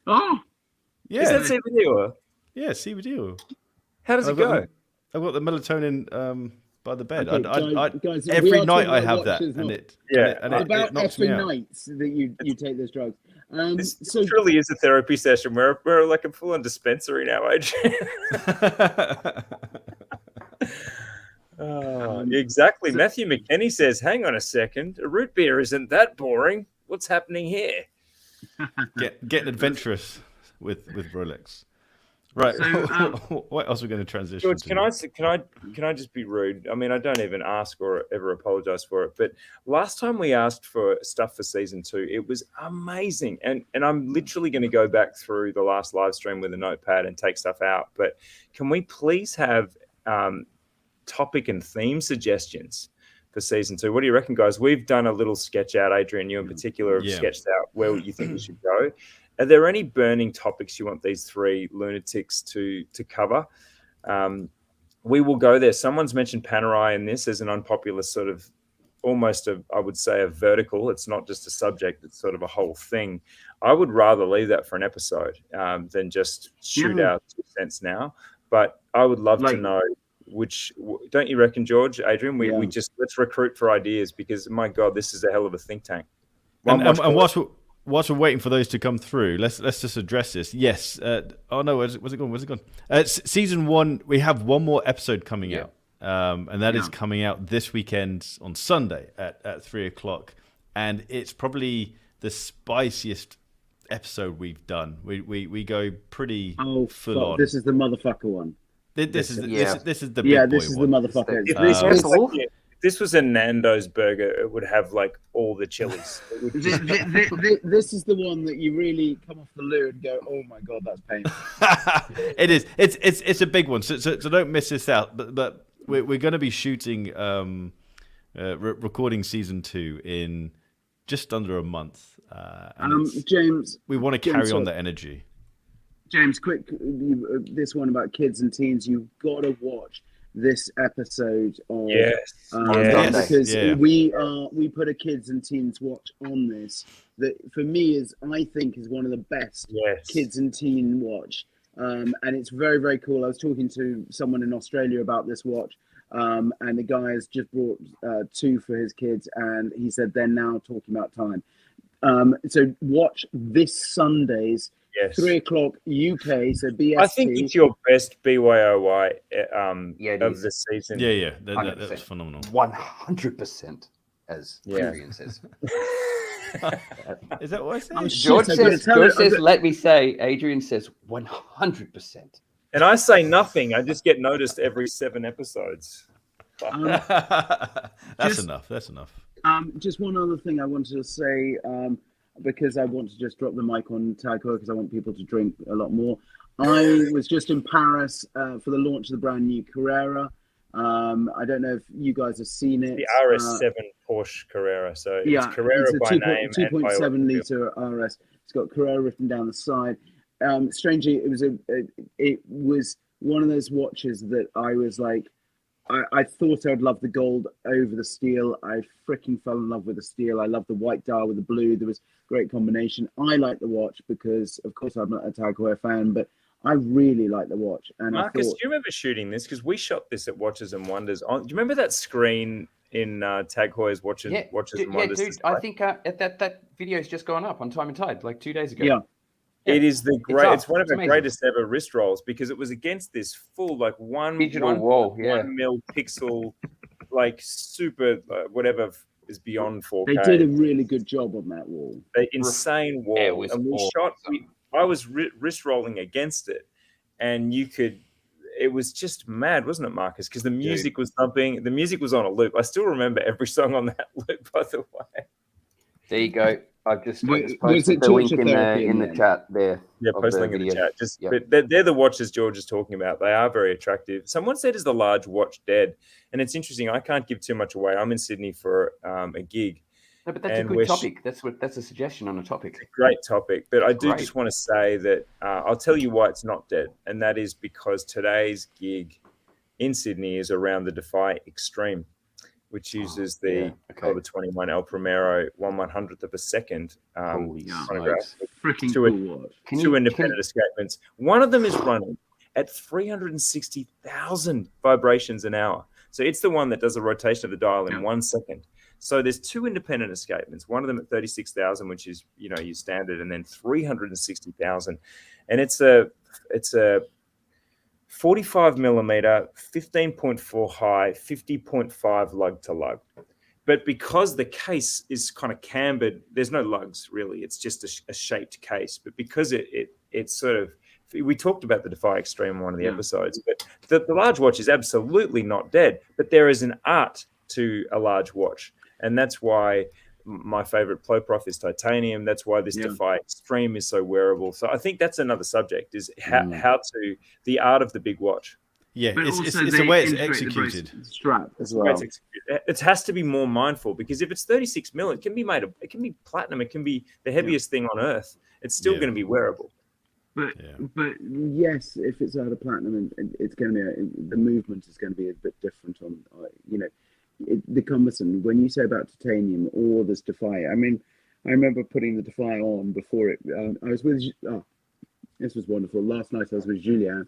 Oh, yeah. Is that CBD oil? Yeah, CBD oil. How does it go? I've got the melatonin by the bed. Okay, guys, every night I have that, and it about knocks me out. nights that you take this drug. This truly is a therapy session. We're like a full-on dispensary now, Adrian. Exactly. Matthew McKenney says, "Hang on a second, a root beer isn't that boring. What's happening here?" Getting adventurous with Rolex. Right. So, what else are we going to transition George, to? Can I just be rude? I mean, I don't even ask or ever apologize for it. But last time we asked for stuff for season 2, it was amazing. And I'm literally going to go back through the last live stream with a notepad and take stuff out. But can we please have topic and theme suggestions for season 2? What do you reckon, guys? We've done a little sketch out, Adrian, you in particular have sketched out where you think we should go. Are there any burning topics you want these 3 lunatics to cover? We will go there. Someone's mentioned Panerai in this as an unpopular sort of almost I would say a vertical. It's not just a subject. It's sort of a whole thing. I would rather leave that for an episode than just shoot out 2 cents now. But I would love to know which don't you reckon, George, Adrian? We just let's recruit for ideas because my God, this is a hell of a think tank. And whilst we're waiting for those to come through, let's just address this. Yes. Oh no, where's it gone? Where's it gone? Season 1. We have one more episode coming out, and that is coming out this weekend on Sunday at 3:00, and it's probably the spiciest episode we've done. We go pretty full on. This is the motherfucker one. This is the big boy this is the one. motherfucker. If this was a Nando's burger, it would have like all the chilies. This is the one that you really come off the loo and go, oh my God, that's painful. It is. It's a big one. So don't miss this out. But we're going to be shooting, recording season 2 in just under a month. James, we want to carry on that energy. James, quick, this one about kids and teens. You've got to watch this episode of because we put a kids and teens watch on this that for me I think is one of the best kids and teen watch, and it's very, very cool. I was talking to someone in Australia about this watch, and the guy has just brought 2 for his kids, and he said they're now talking about time. So watch this Sunday's 3:00 UK. So BST. I think it's your best BYOY of the season. That's phenomenal. 100%, as Adrian says. Is that what I said? George says, let me say. Adrian says 100%. And I say nothing. I just get noticed every 7 episodes. That's enough. Just one other thing I wanted to say, because I want to just drop the mic on Tag Heuer because I want people to drink a lot more. I was just in Paris for the launch of the brand new Carrera. I don't know if you guys have seen it. The RS7 Porsche Carrera. So it's Carrera it's a by name. 2.7 litre RS. It's got Carrera written down the side. Strangely, it was one of those watches that I was like, I thought I'd love the gold over the steel. I freaking fell in love with the steel. I love the white dial with the blue. There was a great combination. I like the watch because, of course, I'm not a Tag Heuer fan, but I really like the watch. And Marcus, do you remember shooting this? Because we shot this at Watches and Wonders. Do you remember that screen in Tag Heuer's Watches and Wonders? Yeah, dude, I think that video's just gone up on Time and Tide like 2 days ago. Yeah. It is it's one of our greatest ever wrist rolls because it was against this full like one digital wall, 1 mil pixel, like super whatever is beyond 4K. They did a really good job on that wall. Insane wall, and we shot. I was wrist rolling against it, and you could. It was just mad, wasn't it, Marcus? Because the music was thumping. The music was on a loop. I still remember every song on that loop. By the way, there you go. I've just posted the link in the chat there. Yeah, post link in the chat. But they're the watches George is talking about. They are very attractive. Someone said, is the large watch dead? And it's interesting. I can't give too much away. I'm in Sydney for a gig. No, but that's a good topic. That's a suggestion on a topic. A great topic. But I do just want to say that I'll tell you why it's not dead. And that is because today's gig in Sydney is around the Defy Extreme, which uses the 21 El Primero 1/100th of a second chronograph. Freaking cool. Two independent escapements. One of them is running at 360,000 vibrations an hour. So it's the one that does the rotation of the dial in 1 second. So there's 2 independent escapements. One of them at 36,000, which is your standard, and then 360,000, and it's a 45 millimeter, 15.4 high, 50.5 lug to lug. But because the case is kind of cambered, there's no lugs really. It's just a shaped case. But because it's sort of, we talked about the Defy Extreme in one of the episodes, but the large watch is absolutely not dead. But there is an art to a large watch. And that's why my favorite Ploprof is titanium. That's why this Defy Extreme is so wearable. So I think that's another subject, is how to the art of the big watch. Yeah, it's the way it's executed. Strap as well. It has to be more mindful, because if it's 36 mil, it can be platinum. It can be the heaviest thing on earth. It's still going to be wearable. But yes, if it's out of platinum, it's going to be the movement is going to be a bit different on the cumbersome. When you say about titanium or this Defy, I mean, I remember putting the Defy on before it. I was with. This was wonderful. Last night I was with Julien,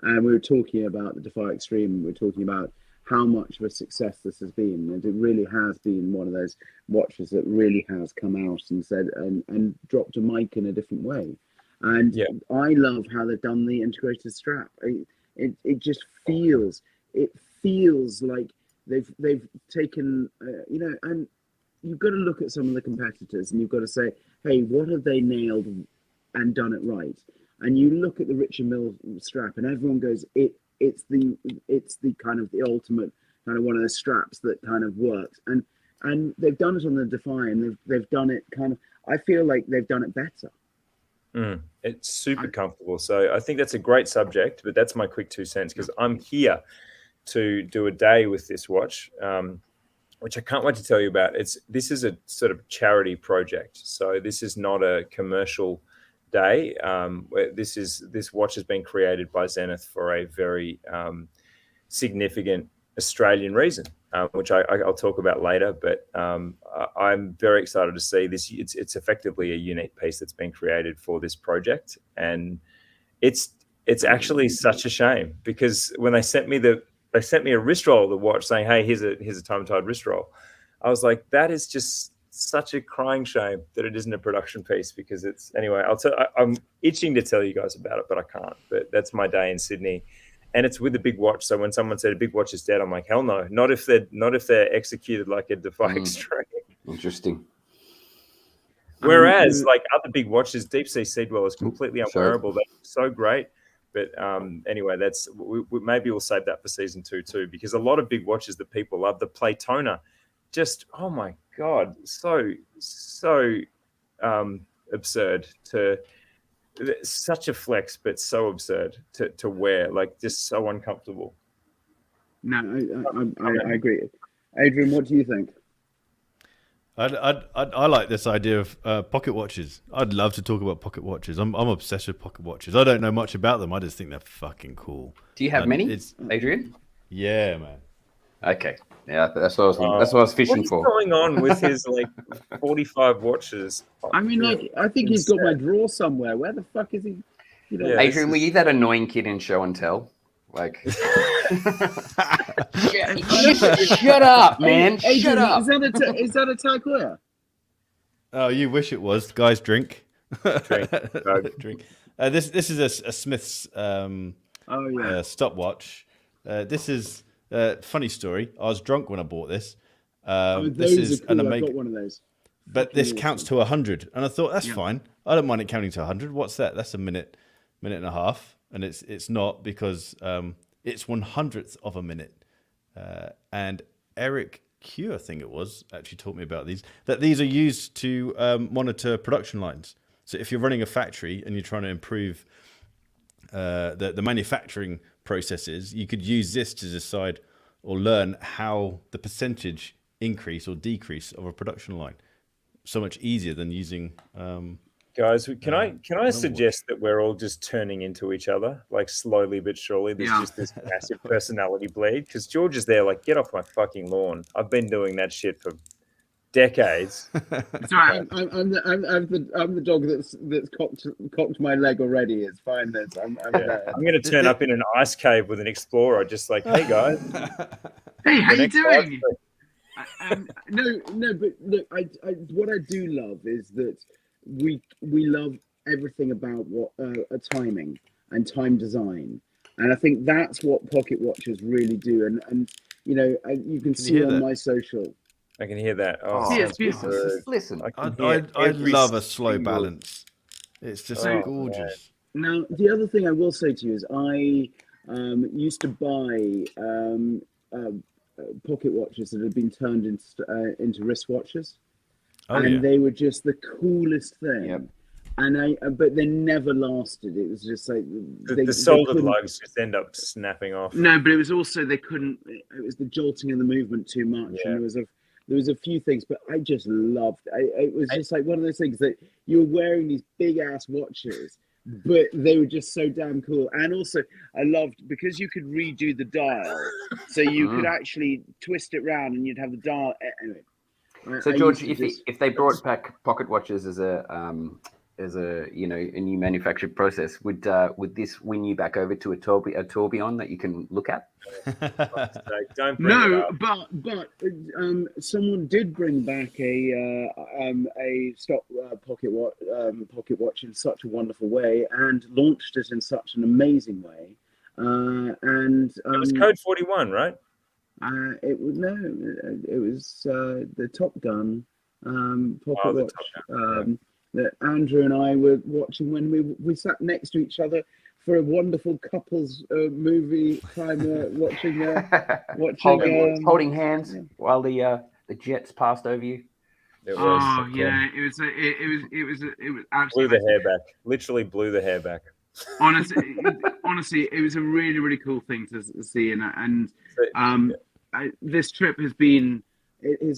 and we were talking about the Defy Extreme, and we were talking about how much of a success this has been, and it really has been one of those watches that really has come out and said and dropped a mic in a different way. And I love how they've done the integrated strap. It just feels like they've taken and you've got to look at some of the competitors and you've got to say, hey, what have they nailed and done it right? And you look at the Richard Mille strap, and everyone goes, it's the kind of the ultimate kind of one of the straps that kind of works. And they've done it on the Defy, and they've done it kind of. I feel like they've done it better. It's super comfortable. So I think that's a great subject, but that's my quick 2 cents, because I'm here to do a day with this watch, which I can't wait to tell you about. This is a sort of charity project. So this is not a commercial day. This watch has been created by Zenith for a very significant Australian reason, which I'll talk about later. But I'm very excited to see this. It's effectively a unique piece that's been created for this project, and it's actually such a shame, because when they sent me a wrist roll of the watch saying, "Hey, here's a time-tied wrist roll," I was like, that is just such a crying shame that it isn't a production piece, because it's anyway. I'm itching to tell you guys about it, but I can't. But that's my day in Sydney, and it's with a big watch. So when someone said a big watch is dead, I'm like, hell no, not if they're executed like a Defy Extreme. Interesting. Whereas like other big watches, Deep Sea Seedwell is completely unwearable. They're so great. But anyway, maybe we'll save that for season 2 too, because a lot of big watches that people love, the Playtona, just, oh my God, so absurd such a flex, but so absurd to wear, like just so uncomfortable. No, I agree. Adrian, what do you think? I like this idea of pocket watches. I'd love to talk about pocket watches. I'm obsessed with pocket watches. I don't know much about them. I just think they're fucking cool. Do you have many, Adrian? Yeah, man. Okay. Yeah, that's what I was fishing for. What's going on with his like 45 watches? I mean, like, I think he's got my drawer somewhere. Where the fuck is he? You know, Adrian, were you that annoying kid in Show and Tell? Like, shut up, man! Adrian, shut up. Is that a Tag Heuer? Oh, you wish it was. Guys, drink. Drink. This is a Smith's stopwatch. This is funny story. I was drunk when I bought this. This is cool. I've got one of those. But this counts to 100, and I thought that's fine. I don't mind it counting to 100. What's that? That's a minute and a half, and it's not, because it's 100th of a minute. And Eric Q, I think it was, actually taught me about these. That these are used to monitor production lines. So if you're running a factory and you're trying to improve the manufacturing processes, you could use this to decide or learn how the percentage increase or decrease of a production line. So much easier than using. Guys, can I suggest that we're all just turning into each other, like slowly but surely? There's just this massive personality bleed, because George is there, like, get off my fucking lawn. I've been doing that shit for decades. Sorry, I'm the dog that's cocked my leg already. It's fine. I'm going to turn up in an ice cave with an explorer, just like, hey guys, hey, how you doing? No, but look, what I do love is that we love everything about what timing and time design, and I think that's what pocket watches really do. And you know, you can see on my social. I can hear that. Oh, it's beautiful. Listen, I love a slow balance. It's just gorgeous. Now, the other thing I will say to you is I used to buy pocket watches that had been turned into wristwatches, they were just the coolest thing. Yep. And but they never lasted. It was just like the soldered lugs just end up snapping off. No, but it was also they couldn't. It was the jolting of the movement too much, and there was a few things, but I just loved. It was just like one of those things that you were wearing these big ass watches, but they were just so damn cool. And also, I loved because you could redo the dial, so you could actually twist it round, and you'd have the dial. Anyway, so George, if they brought back pocket watches as a a new manufactured process. Would this win you back over to a tourbillon that you can look at? Don't bring it up. but someone did bring back a stock pocket watch in such a wonderful way and launched it in such an amazing way. And it was Code 41, right? It was the Top Gun pocket watch that Andrew and I were watching when we sat next to each other for a wonderful couples movie time, watching holding hands while the jets passed over you. It was it was absolutely blew the hair back. Literally blew the hair back. Honestly, it was a really, really cool thing to see, and this trip has been a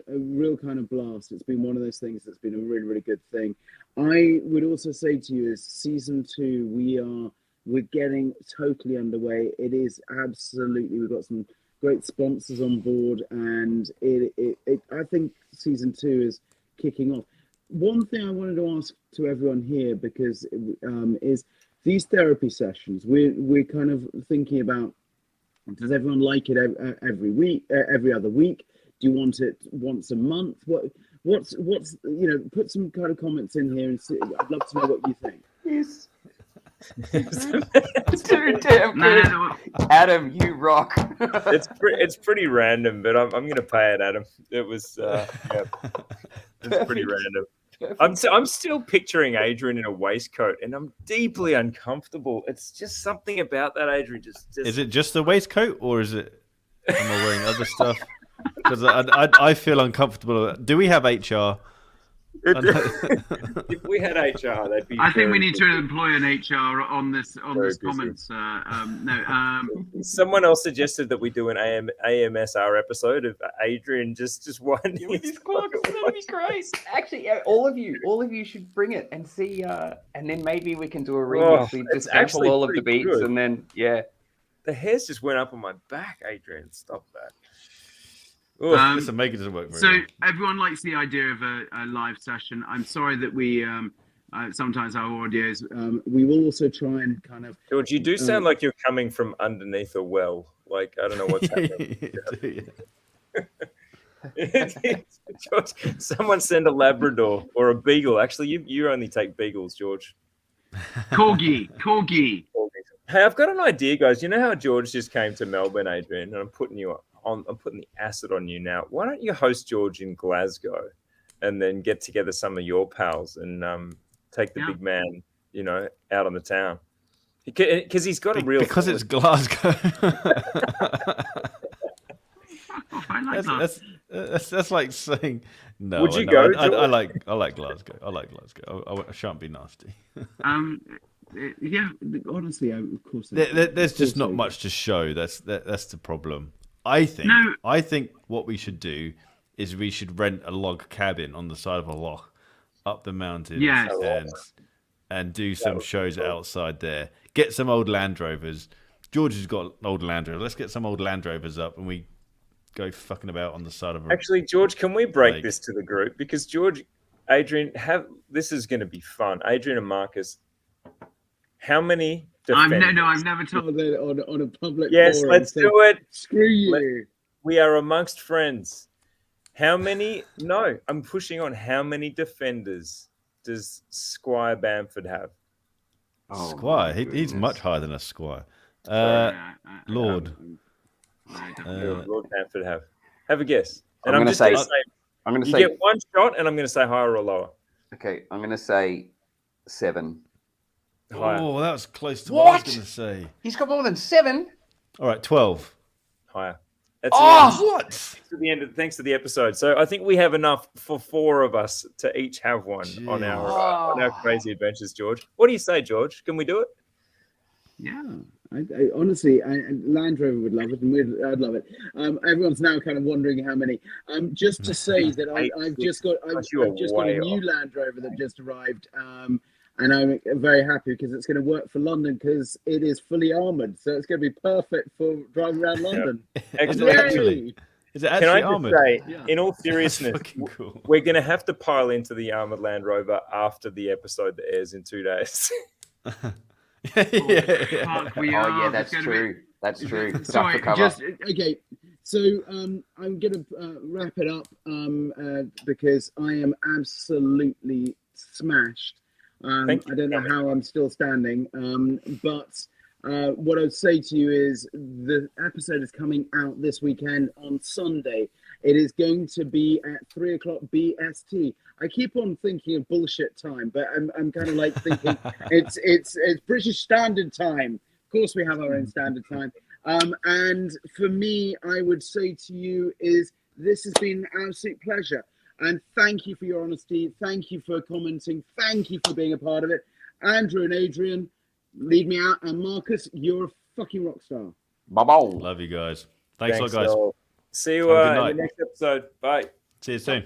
real kind of blast. It's been one of those things that's been a really, really good thing. I would also say to you, is season 2, we're getting totally underway. It is absolutely, we've got some great sponsors on board, and I think season 2 is kicking off. One thing I wanted to ask to everyone here, because is these therapy sessions, we're kind of thinking about, does everyone like it every week, every other week? Do you want it once a month? What's put some kind of comments in here and see. I'd love to know what you think. Yes. Too damn good. Adam, you rock. It's pretty random, but I'm going to pay it, Adam. It was it's pretty random. I'm still picturing Adrian in a waistcoat, and I'm deeply uncomfortable. It's just something about that, Adrian. Just is it just the waistcoat, or is it? Am I wearing other stuff? Because I feel uncomfortable. Do we have HR? If we had HR, that'd be. I think we need to employ an HR on this comments. Someone else suggested that we do an AMSR episode of Adrian just winding with his clock. That'd be great. Actually, all of you should bring it and see, and then maybe we can do a remix. We just sample all of the beats, good. And then the hairs just went up on my back, Adrian. Stop that. Listen, make it doesn't work very well. Everyone likes the idea of a live session. I'm sorry that we sometimes our audios. We will also try and kind of. George, you do sound like you're coming from underneath a well. Like I don't know what's happening. George, someone send a Labrador or a Beagle. Actually, you only take Beagles, George. Corgi. Hey, I've got an idea, guys. You know how George just came to Melbourne, Adrian, and I'm putting the acid on you now. Why don't you host George in Glasgow and then get together some of your pals and take the big man, out on the town? Because he's got a real... Because it's Glasgow. I like that. That's like saying no. Would you go? I like Glasgow. I like Glasgow. I shan't be nasty. Yeah, honestly, of course. There's just not much to show. That's the problem. I think what we should do is we should rent a log cabin on the side of a loch up the mountain and do some shows outside there. Get some old Land Rovers. George has got old Land Rovers. Let's get some old Land Rovers up and we go fucking about on the side of a... Actually, George, can we break this to the group? Because George, Adrian, this is going to be fun. Adrian and Marcus, how many defenders? I've never told that on a public Yes, forum, let's do it. Screw you. We are amongst friends. How many? No, I'm pushing on. How many defenders does Squire Bamford have? Squire? He's much higher than a Squire. Lord. Lord Bamford have. Have a guess. And I'm going to say... You get one shot, and I'm going to say higher or lower. Okay, I'm going to say 7. Higher. Oh, that was close to what I was going to say. He's got more than 7. All right, 12. Higher. That's what? Thanks to the episode. So I think we have enough for 4 of us to each have one on our crazy adventures. George, what do you say, George? Can we do it? Yeah. I honestly, Land Rover would love it, and I'd love it. Everyone's now kind of wondering how many. Just to say that I've just got a new Land Rover that just arrived, and I'm very happy because it's going to work for London because it is fully armoured, so it's going to be perfect for driving around London. Excellent. Is it Can actually I just armored? say, Yeah. in all That's seriousness, fucking cool. we're going to have to pile into the armored Land Rover after the episode that airs in 2 days. Yeah. We Oh are. yeah, There's that's gonna be- true. That's true. Duck Sorry, for cover. just okay. So I'm gonna wrap it up because I am absolutely smashed. Thank you I don't for know coming. how I'm still standing, but what I'd say to you is the episode is coming out this weekend on Sunday. It is going to be at 3:00 BST. I keep on thinking of bullshit time, but I'm kind of like thinking it's British Standard Time. Of course, we have our own standard time. And for me, I would say to you is this has been an absolute pleasure. And thank you for your honesty. Thank you for commenting. Thank you for being a part of it. Andrew and Adrian, lead me out. And Marcus, you're a fucking rock star. Bye-bye. Love you guys. Thanks a lot, guys. all. See you Have a good in the night. next episode. Bye. See you soon.